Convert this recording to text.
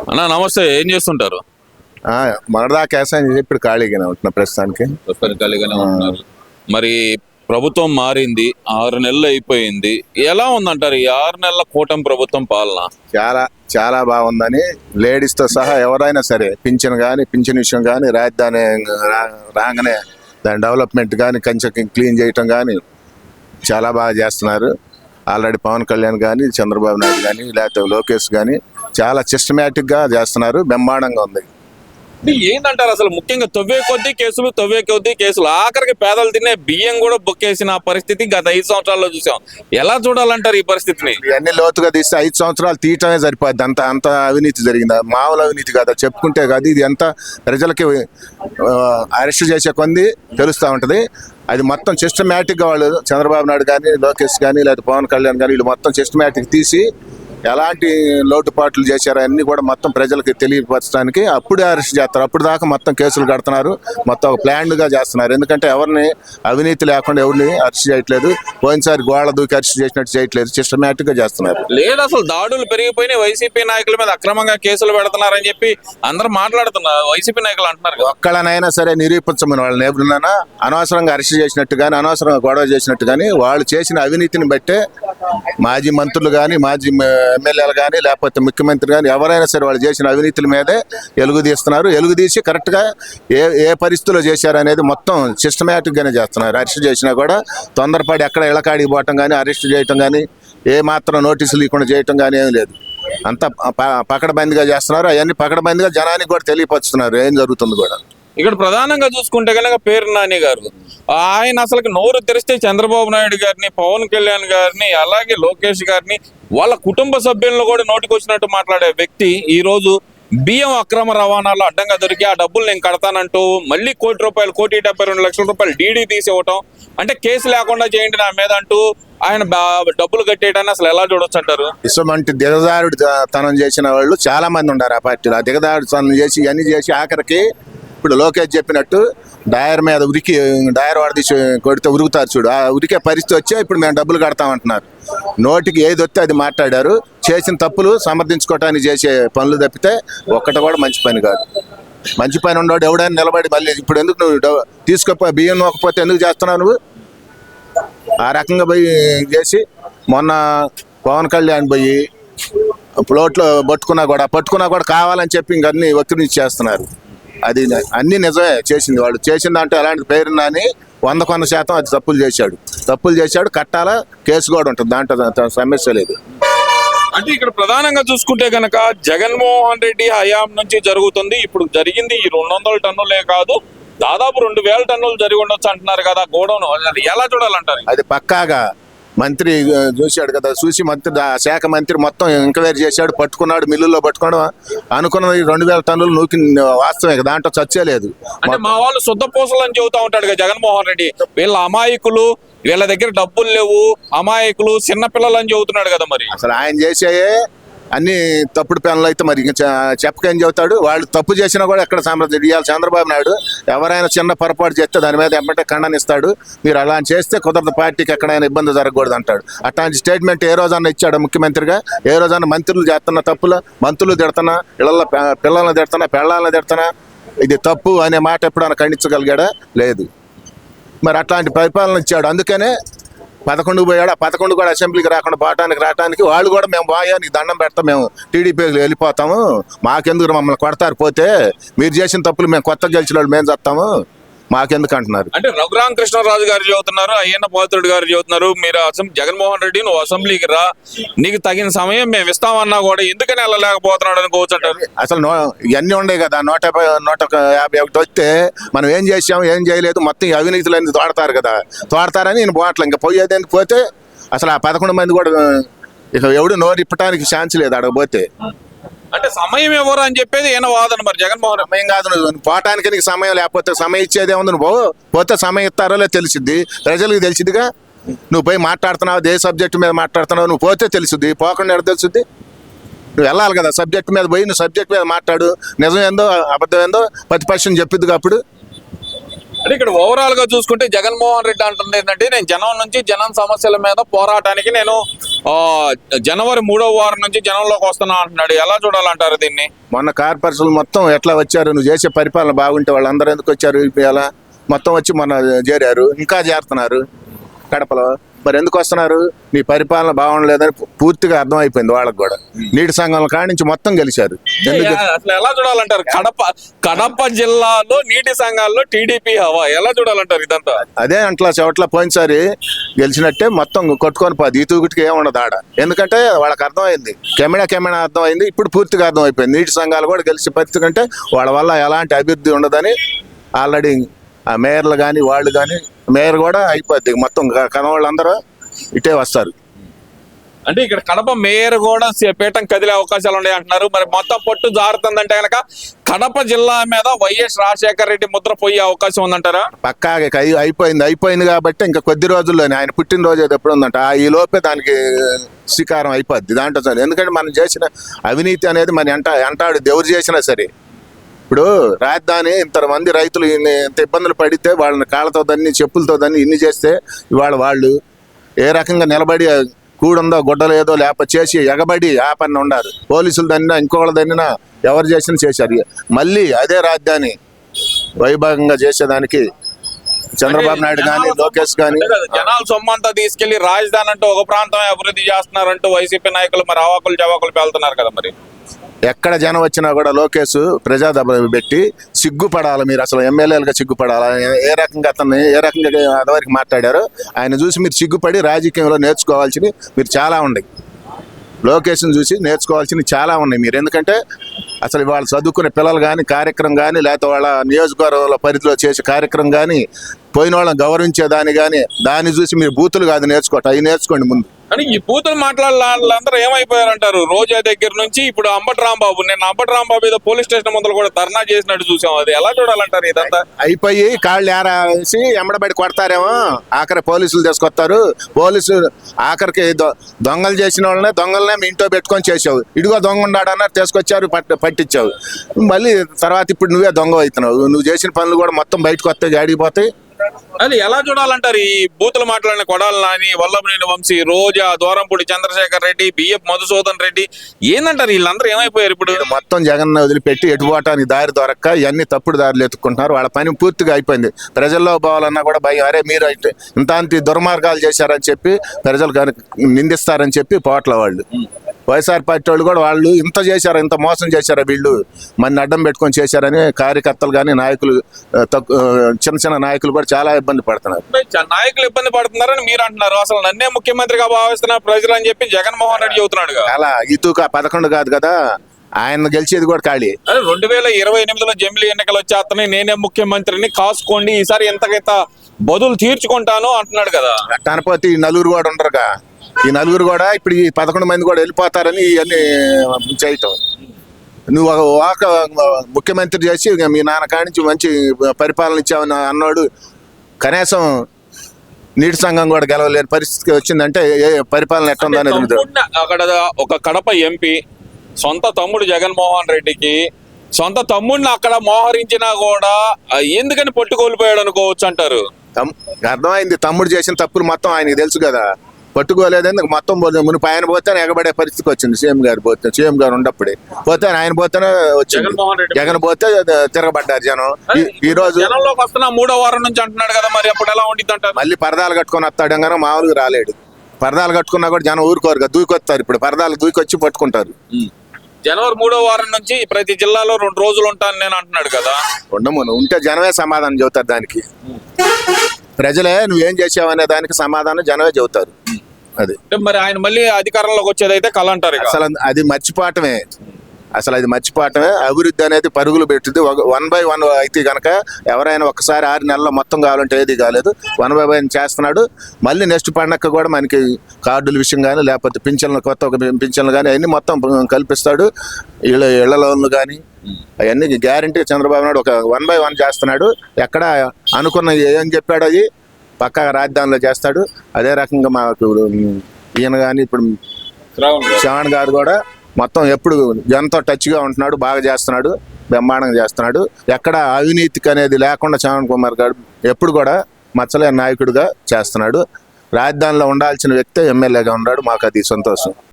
అన్నా నమస్తే, ఏం చేస్తుంటారు? మొన్నటిదాకా వ్యవసాయం చేసి ఇప్పుడు ఖాళీగానే ఉంటున్నా ప్రస్తుతానికి. ఖాళీగానే ఉంటున్నారు. మరి ప్రభుత్వం మారింది, 6 నెలలు అయిపోయింది. ఎలా ఉందంటారు ఈ 6 నెలల కూటమి ప్రభుత్వం పాలన? చాలా చాలా బాగుందని లేడీస్ తో సహా ఎవరైనా సరే పింఛన్ విషయం కానీ రాజధాని రాగానే దాని డెవలప్మెంట్ కానీ కంచె క్లీన్ చేయటం కానీ చాలా బాగా చేస్తున్నారు. ఆల్రెడీ పవన్ కళ్యాణ్ కానీ చంద్రబాబు నాయుడు కానీ లేకపోతే లోకేష్ కానీ చాలా సిస్టమేటిక్ గా చేస్తున్నారు. బ్రహ్మాండంగా ఉంది. ఏంటంటారు అసలు? ముఖ్యంగా తవ్వే కొద్దీ కేసులు ఆఖరికి పేదలు తినే బియ్యం కూడా బొక్కేసిన పరిస్థితి గత 5 సంవత్సరాల్లో చూసాం. ఎలా చూడాలంటారు ఈ పరిస్థితిని? ఇవన్నీ లోతుగా తీస్తే 5 సంవత్సరాలు తీయటమే సరిపోద్ది. అంత అవినీతి జరిగిందా? మామూలు అవినీతి కాదా చెప్పుకుంటే కాదు. ఇది ఎంత ప్రజలకి అరెస్ట్ చేసే కొంది తెలుస్తూ ఉంటది. అది మొత్తం సిస్టమేటిక్ గా వాళ్ళు చంద్రబాబు నాయుడు కానీ లోకేష్ కానీ లేదా పవన్ కళ్యాణ్ కానీ వీళ్ళు మొత్తం సిస్టమేటిక్ తీసి ఎలాంటి లోటుపాట్లు చేశారో అన్ని కూడా మొత్తం ప్రజలకి తెలియపరచడానికి అప్పుడే అరెస్ట్ చేస్తారు. అప్పుడు దాకా మొత్తం కేసులు కడుతున్నారు. మొత్తం ప్లాన్డ్ గా చేస్తున్నారు. ఎందుకంటే ఎవరిని అవినీతి లేకుండా ఎవరిని అరెస్ట్ చేయట్లేదు. పోయినసారి గోళ దూకి అరెస్ట్ చేసినట్టు చేయట్లేదు. సిస్టమేటిక్ గా చేస్తున్నారు. లేదు, అసలు దాడులు పెరిగిపోయినాయి, వైసీపీ నాయకుల మీద అక్రమంగా కేసులు పెడుతున్నారని చెప్పి అందరూ మాట్లాడుతున్నారు. వైసీపీ నాయకులు అంటున్నారు ఒక్కళ్ళనైనా సరే నిరూపించమని వాళ్ళని ఎవరినైనా అనవసరంగా అరెస్ట్ చేసినట్టు కానీ అనవసరంగా గొడవ చేసినట్టు కానీ వాళ్ళు చేసిన అవినీతిని బట్టే మాజీ మంత్రులు కానీ మాజీ ఎమ్మెల్యేలు కానీ లేకపోతే ముఖ్యమంత్రి కానీ ఎవరైనా సరే వాళ్ళు చేసిన అవినీతుల మీదే ఎలుగుదీస్తున్నారు. ఎలుగుదీసి కరెక్ట్గా ఏ పరిస్థితుల్లో చేశారు అనేది మొత్తం సిస్టమేటిక్ గానే చేస్తున్నారు. అరెస్ట్ చేసినా కూడా తొందరపడి ఎక్కడ ఇళ్ళకాడికి పోవటం కానీ అరెస్ట్ చేయటం కానీ ఏ మాత్రం నోటీసులు ఇవ్వకుండా చేయటం కానీ ఏం లేదు. అంతా పకడ్బందీగా చేస్తున్నారు. అవన్నీ పకడ్బందీగా జనానికి కూడా తెలియపరుస్తున్నారు ఏం జరుగుతుంది కూడా. ఇక్కడ ప్రధానంగా చూసుకుంటే కనుక పేరు నాని గారు, ఆయన అసలు నోరు తెరిస్తే చంద్రబాబు నాయుడు గారిని, పవన్ కళ్యాణ్ గారిని, అలాగే లోకేష్ గారిని, వాళ్ళ కుటుంబ సభ్యులను కూడా నోటికొచ్చినట్టు మాట్లాడే వ్యక్తి ఈ రోజు బియ్యం అక్రమ రవాణాలో అడ్డంగా దొరికి ఆ డబ్బులు నేను కడతానంటూ మళ్ళీ ₹1,72,00,000 డీడీ తీసివ్వటం, అంటే కేసు లేకుండా చేయండి నా మీద అంటూ ఆయన డబ్బులు కట్టేయడాన్ని అసలు ఎలా చూడొచ్చు అంటారు? ఇటువంటి దిగదారుడు తనం చేసిన వాళ్ళు చాలా మంది ఉన్నారు ఆ పార్టీలో. ఆ దిగదారుడు తనం చేసి ఇవన్నీ చేసి ఆఖరికి ఇప్పుడు లోకేష్ చెప్పినట్టు డయర్ మీద ఉరికి డయర్ వాడి కొడితే ఉరుకుతారు చూడు, ఆ ఉరికే పరిస్థితి వచ్చే ఇప్పుడు మేము డబ్బులు కడతామంటున్నారు. నోటికి ఏది వస్తే అది మాట్లాడారు. చేసిన తప్పులు సమర్థించుకోవటానికి చేసే పనులు తప్పితే ఒక్కటి కూడా మంచి పని కాదు. మంచి పని ఉండవాడు ఎవడైనా నిలబడి మళ్ళీ ఇప్పుడు ఎందుకు నువ్వు తీసుకుపోయి బియ్యం నోకపోతే ఎందుకు చేస్తున్నావు నువ్వు? ఆ రకంగా పోయి చేసి మొన్న పవన్ కళ్యాణ్ పోయి ప్లోట్లో పట్టుకున్నా కూడా కావాలని చెప్పి ఇంకన్నీ వక్రీనిచ్చేస్తున్నారు. అది అన్ని నిజమే చేసింది. వాళ్ళు చేసిన దాంట్లో ఎలాంటి పేరున్నా అని 100% అది తప్పులు చేశాడు. కట్టాలా, కేసు కూడా ఉంటుంది, దాంట్లో సమస్య లేదు. అంటే ఇక్కడ ప్రధానంగా చూసుకుంటే కనుక జగన్మోహన్ రెడ్డి హయాం నుంచి జరుగుతుంది. ఇప్పుడు జరిగింది ఈ 200 టన్నులే కాదు, దాదాపు 2,000 టన్నులు జరిగి ఉండొచ్చు అంటున్నారు కదా గోడౌన్. అది ఎలా చూడాలంటారు? అది పక్కాగా మంత్రి చూశాడు కదా, చూసి శాఖ మంత్రి మొత్తం ఎంక్వైరీ చేశాడు, పట్టుకున్నాడు, మిల్లుల్లో పట్టుకోవడం అనుకున్నది 2,000 టన్నులు నూకి వాస్తవమే. దాంట్లో చచ్చే లేదు. అంటే మా వాళ్ళు శుద్ధ పూసలు అని చెబుతా ఉంటాడు కదా జగన్మోహన్ రెడ్డి. వీళ్ళ అమాయకులు, వీళ్ళ దగ్గర డబ్బులు లేవు, అమాయకులు, చిన్నపిల్లలు అని చెబుతున్నాడు కదా. మరి అసలు ఆయన చేసే అన్ని తప్పుడు పనులు అయితే మరి చెప్పకేం చెబుతాడు. వాళ్ళు తప్పు చేసినా కూడా ఎక్కడ సామ్రాజ్యం ఇవ్వాలి. చంద్రబాబు నాయుడు ఎవరైనా చిన్న పొరపాటు చేస్తే దాని మీద ఎమ్మటే ఖండనిస్తాడు. మీరు అలా చేస్తే కుదరదు, పార్టీకి ఎక్కడైనా ఇబ్బంది జరగకూడదు అంటాడు. అట్లాంటి స్టేట్మెంట్ ఏ రోజన్నా ఇచ్చాడు ముఖ్యమంత్రిగా? ఏ రోజన్నా మంత్రులు చేస్తున్న తప్పులు, మంత్రులు తిడుతున్నా, ఇళ్ల పిల్లల్ని తిడుతున్నా, పెళ్ళాలను తిడుతున్నా, ఇది తప్పు అనే మాట ఎప్పుడైనా ఖండించగలిగాడా? లేదు. మరి అట్లాంటి పరిపాలన ఇచ్చాడు. అందుకనే 11 పోయాడు. ఆ 11 కూడా అసెంబ్లీకి రావడానికి వాళ్ళు కూడా మేము బాగా నీకు దండం పెడతాం, మేము టీడీపీకి వెళ్ళిపోతాము, మాకెందుకు మమ్మల్ని కొడతారు, పోతే మీరు చేసిన తప్పులు మేము కొత్త గెలిచిన వాళ్ళు మేము చేస్తాము, మాకెందుకు అంటున్నారు. అంటే రఘురామకృష్ణరాజు గారు చదువుతున్నారు, అయ్యన్న పాత్రుడు గారు చదువుతున్నారు. మీరు జగన్మోహన్ రెడ్డి నువ్వు అసెంబ్లీకి రా, నీకు తగిన సమయం మేము ఇస్తామన్నా కూడా ఎందుకని వెళ్ళలేకపోతున్నాడు అనుకోవచ్చు అంటారు. అసలు ఇవన్నీ ఉండే కదా, 151 వస్తే మనం ఏం చేసాము ఏం చేయలేదు మొత్తం ఈ అవినీతులన్నీ తోడతారని నేను పోవట్లే. ఇంకా పోయేది ఎందుకు? పోతే అసలు ఆ 11 మంది కూడా ఇక ఎవడు నోరు ఇప్పడానికి ఛాన్స్ లేదు అడగపోతే. అంటే సమయం ఎవరు అని చెప్పేది ఏమైనా వాదన మరి జగన్మోహన్? సమయం కాదు, నువ్వు పోవటానికి నీకు సమయం లేకపోతే సమయం ఇచ్చేది ఏముంది? నువ్వు పోతే సమయం ఇస్తారో లేదు తెలిసిద్ది, ప్రజలకు తెలిసిద్దిగా. నువ్వు పోయి మాట్లాడుతున్నావు, ఏ సబ్జెక్టు మీద మాట్లాడుతున్నావు, నువ్వు పోతే తెలుసుద్ది, పోకుండా ఎక్కడ తెలుసుద్ది? నువ్వు వెళ్ళాలి కదా సబ్జెక్ట్ మీద పోయి, నువ్వు సబ్జెక్ట్ మీద మాట్లాడు, నిజం ఏందో అబద్ధం ఏందో ప్రతిపక్షం చెప్పిద్దిగా. అప్పుడు అంటే ఇక్కడ ఓవరాల్ గా చూసుకుంటే జగన్మోహన్ రెడ్డి అంటుంది ఏంటంటే నేను జనం నుంచి జనం సమస్యల మీద పోరాటానికి నేను జనవరి 3వ వారం నుంచి జనంలోకి వస్తున్నా అంటున్నాడు. ఎలా చూడాలంటారు దీన్ని? మొన్న కార్పొరేషన్లు మొత్తం ఎట్లా వచ్చారు? నువ్వు చేసే పరిపాలన బాగుంటే వాళ్ళందరూ ఎందుకు వచ్చారు? ఇలా మొత్తం వచ్చి మొన్న చేరారు, ఇంకా చేరుతున్నారు కడపలో. మరి ఎందుకు వస్తున్నారు? నీ పరిపాలన బాగుండలేదని పూర్తిగా అర్థమైపోయింది వాళ్ళకి కూడా. నీటి సంఘాల కాడి నుంచి మొత్తం గెలిచారు. అసలు ఎలా చూడాలంటారు? కడప జిల్లాలో నీటి సంఘాల్లో టీడీపీ హవా ఎలా చూడాలంటారు ఇదంతా? అదే అంట్లా చెవట్ల పోయినసారి గెలిచినట్టే మొత్తం కొట్టుకొని పోదు. ఈ తూగుటికి ఏముండదు ఆడ. ఎందుకంటే వాళ్ళకి అర్థమైంది, కెమెడా అర్థమైంది. ఇప్పుడు పూర్తిగా అర్థమైపోయింది. నీటి సంఘాలు కూడా గెలిచే పరిస్థితి కంటే వాళ్ళ వల్ల ఎలాంటి అభివృద్ధి ఉండదని ఆల్రెడీ ఆ మేయర్లు కానీ వాళ్ళు కానీ, మేయర్ కూడా అయిపోద్ది మొత్తం కనవాళ్ళందరూ ఇటే వస్తారు. అంటే ఇక్కడ కడప మేయర్ కూడా పీఠం కదిలే అవకాశాలు ఉన్నాయి అంటున్నారు. మరి మొత్తం పట్టు జారుతుందంటే కనుక కడప జిల్లా మీద వైఎస్ రాజశేఖర రెడ్డి ముద్ర పోయే అవకాశం ఉందంటారా? పక్కాగా అయిపోయింది కాబట్టి ఇంకా కొద్ది రోజుల్లోనే ఆయన పుట్టినరోజు ఎప్పుడు ఉందంట, ఈ లోపే దానికి శ్రీకారం అయిపోద్ది. దాంట్లో ఎందుకంటే మనం చేసిన అవినీతి అనేది మన అంటాడు దేవుడు చేసినా సరే. ఇప్పుడు రాజధాని ఇంతమంది రైతులు ఇంత ఇబ్బందులు పడితే వాళ్ళని కాళ్ళతో దాన్ని చెప్పులతో దాన్ని ఇన్ని చేస్తే ఇవాళ వాళ్ళు ఏ రకంగా నిలబడి కూడుందో గుడ్డలేదో లేకపోతే చేసి ఎగబడి ఆ పని ఉండారు. పోలీసులు దన్నినా ఇంకోళ్ళ దన్నినా ఎవరు చేసినా చేశారు. మళ్ళీ అదే రాజధాని వైభవంగా చేసేదానికి చంద్రబాబు నాయుడు కానీ లోకేష్ కానీ జనాలు సొమ్మంతా తీసుకెళ్లి రాజధాని అంటూ ఒక ప్రాంతమే అభివృద్ధి చేస్తున్నారంటూ వైసీపీ నాయకులు మరి అవాకులు జవాకులు వెళ్తున్నారు కదా. మరి ఎక్కడ జనం వచ్చినా కూడా లోకేష్ ప్రజాదభ పెట్టి సిగ్గుపడాలి. మీరు అసలు ఎమ్మెల్యేలుగా సిగ్గుపడాలి. ఏ రకంగా అదివరకు మాట్లాడారో ఆయన చూసి మీరు సిగ్గుపడి రాజకీయంలో నేర్చుకోవాల్సినవి మీరు చాలా ఉన్నాయి. లోకేష్ని చూసి నేర్చుకోవాల్సినవి చాలా ఉన్నాయి మీరు. ఎందుకంటే అసలు వాళ్ళు చదువుకునే పిల్లలు కానీ కార్యక్రమం కానీ లేకపోతే వాళ్ళ నియోజకవర్గాల పరిధిలో చేసే కార్యక్రమం కానీ పోయిన వాళ్ళని గౌరవించేదాన్ని కానీ దాన్ని చూసి మీరు బూతులు కాదు నేర్చుకోవటం, అవి నేర్చుకోండి ముందు. అని ఈ బూతులు మాట్లాడాలందరూ ఏమైపోయారంటారు? రోజా దగ్గర నుంచి ఇప్పుడు అంబటి రాంబాబు, నేను అంబటి రాంబాబు ఏదో పోలీస్ స్టేషన్ ముందు కూడా ధర్నా చేసినట్టు చూసాం. అది ఎలా చూడాలంటారు ఇదంతా? అయిపోయి కాళ్ళు ఏరాసి ఎమ్మడబడి కొడతారేమో, ఆఖరి పోలీసులు తీసుకొస్తారు. పోలీసులు ఆఖరికి దొంగలు చేసిన దొంగలనే మీ ఇంట్లో పెట్టుకొని చేసావు. ఇదిగో దొంగ ఉన్నాడన్నారు, తీసుకొచ్చారు, పట్టించావు. మళ్ళీ తర్వాత ఇప్పుడు నువ్వే దొంగ అవుతున్నావు. నువ్వు చేసిన పనులు కూడా మొత్తం బయటకు వస్తాయి, జాడిపోతాయి. అది ఎలా చూడాలంటారు? ఈ బూతులు మాట్లాడిన కొడాలి నాని, వల్లభనేని వంశీ, రోజా, దూరంపూడి చంద్రశేఖర్ రెడ్డి, బిఎఫ్ మధుసూదన్ రెడ్డి ఏందంటారు? వీళ్ళందరూ ఏమైపోయారు? ఇప్పుడు మొత్తం జగన్ వదిలిపెట్టి ఎటుపోవటానికి దారి దొరక్క ఇవన్నీ తప్పుడు దారులు ఎత్తుకుంటున్నారు. వాళ్ళ పని పూర్తిగా అయిపోయింది. ప్రజల్లో పోవాలన్నా కూడా భయం, అరే మీరు అయితే ఇంత దుర్మార్గాలు చేశారని చెప్పి ప్రజలు నిందిస్తారని చెప్పి పోట్ల వాళ్ళు వైఎస్ఆర్ పార్టీ వాళ్ళు కూడా వాళ్ళు ఇంత చేశారు, ఇంత మోసం చేశారా వీళ్ళు మన అడ్డం పెట్టుకొని చేశారని కార్యకర్తలు కానీ నాయకులు చిన్న నాయకులు కూడా చాలా ఇబ్బంది పడుతున్నారు. నాయకులు ఇబ్బంది పడుతున్నారని మీరు అంటున్నారు. అసలు నన్నే ముఖ్యమంత్రిగా భావిస్తున్నారు ప్రజలు అని చెప్పి జగన్మోహన్ రెడ్డి చెబుతున్నాడు. అలా ఇతుక 11 కాదు కదా, ఆయన గెలిచేది కూడా ఖాళీ. 2028లో జమిలీ ఎన్నికలు వచ్చేస్తున్నాయి, నేనే ముఖ్యమంత్రిని కాసుకోండి, ఈసారి ఎంతకైత బదులు తీర్చుకుంటాను అంటున్నాడు కదా. కాకపోతే ఈ నలుగురు కూడా ఉండరుగా. ఈ నలుగురు కూడా ఇప్పుడు ఈ 11 మంది కూడా వెళ్ళిపోతారని ఇవన్నీ చేయటం. నువ్వు ఒక ముఖ్యమంత్రి చేసి మీ నాన్న కాడి నుంచి మంచి పరిపాలన ఇచ్చావని అన్నాడు. కనీసం నీటి సంఘం కూడా గెలవలేని పరిస్థితికి వచ్చిందంటే ఏ పరిపాలన ఎట్లా ఉందనేది. అక్కడ ఒక కడప ఎంపీ సొంత తమ్ముడు జగన్మోహన్ రెడ్డికి సొంత తమ్ముడిని అక్కడ మోహరించినా కూడా ఎందుకని పట్టుకోల్పోయాడు అనుకోవచ్చు అంటారు. అర్థమైంది, తమ్ముడు చేసిన తప్పులు మొత్తం ఆయనకి తెలుసు కదా. పట్టుకోలేదని మొత్తం మునిపి ఆయన పోతే ఎగబడే పరిస్థితికి వచ్చింది. సీఎం గారు ఉన్నప్పుడే పోతే ఆయన పోతేనే వచ్చింది. జగన్ పోతే తిరగబడ్డారు జనం. ఈ రోజు 3వ వారం నుంచి అంటున్నాడు కదా, మరి అప్పుడు ఎలా ఉండిద్ది అంటారు? మళ్ళీ పరదాలు కట్టుకొని వస్తాడు కానీ మామూలుగా రాలేడు. పరదాలు కట్టుకున్నా కూడా జనం ఊరుకోరు, దూకొస్తారు. ఇప్పుడు పరదాలు దూకొచ్చి పట్టుకుంటారు. జనవరి 3వ వారం నుంచి ప్రతి జిల్లాలో 2 రోజులు ఉంటాను నేను అంటున్నాడు కదా. ఉంటే జనమే సమాధానం చెబుతారు దానికి. ప్రజలే నువ్వేం చేసావు అనే దానికి సమాధానం జనమే చెబుతారు. అది మరి ఆయన మళ్ళీ అధికారంలోకి వచ్చేదైతే కల అంటారు. అసలు అది మర్చిపోవటమే. అభివృద్ధి అనేది పరుగులు పెట్టుద్ది. 1 by 1 అయితే కనుక ఎవరైనా ఒక్కసారి 6 నెలల్లో మొత్తం కావాలంటే ఏది కాలేదు. 1 by 1 చేస్తున్నాడు. మళ్ళీ నెక్స్ట్ పండగ కూడా మనకి కార్డుల విషయం కానీ లేకపోతే కొత్త పింఛన్లు కానీ అవన్నీ మొత్తం కల్పిస్తాడు. ఇళ్ల లోన్లు కానీ అవన్నీ గ్యారంటీ చంద్రబాబు నాయుడు ఒక 1 by 1 చేస్తున్నాడు. ఎక్కడ అనుకున్న ఏం చెప్పాడు అది పక్కా రాజధానిలో చేస్తాడు. అదే రకంగా మాకు ఈయన కానీ ఇప్పుడు శ్రవణ్ గారు కూడా మొత్తం ఎప్పుడు జనంతో టచ్గా ఉంటున్నాడు, బాగా చేస్తున్నాడు. బ్రహ్మాండంగా చేస్తున్నాడు. ఎక్కడ అవినీతికి అనేది లేకుండా శ్రవణ్ కుమార్ గారు ఎప్పుడు కూడా మచ్చలేని నాయకుడిగా చేస్తున్నాడు. రాజధానిలో ఉండాల్సిన వ్యక్తే ఎమ్మెల్యేగా ఉన్నాడు. మాకు అది సంతోషం.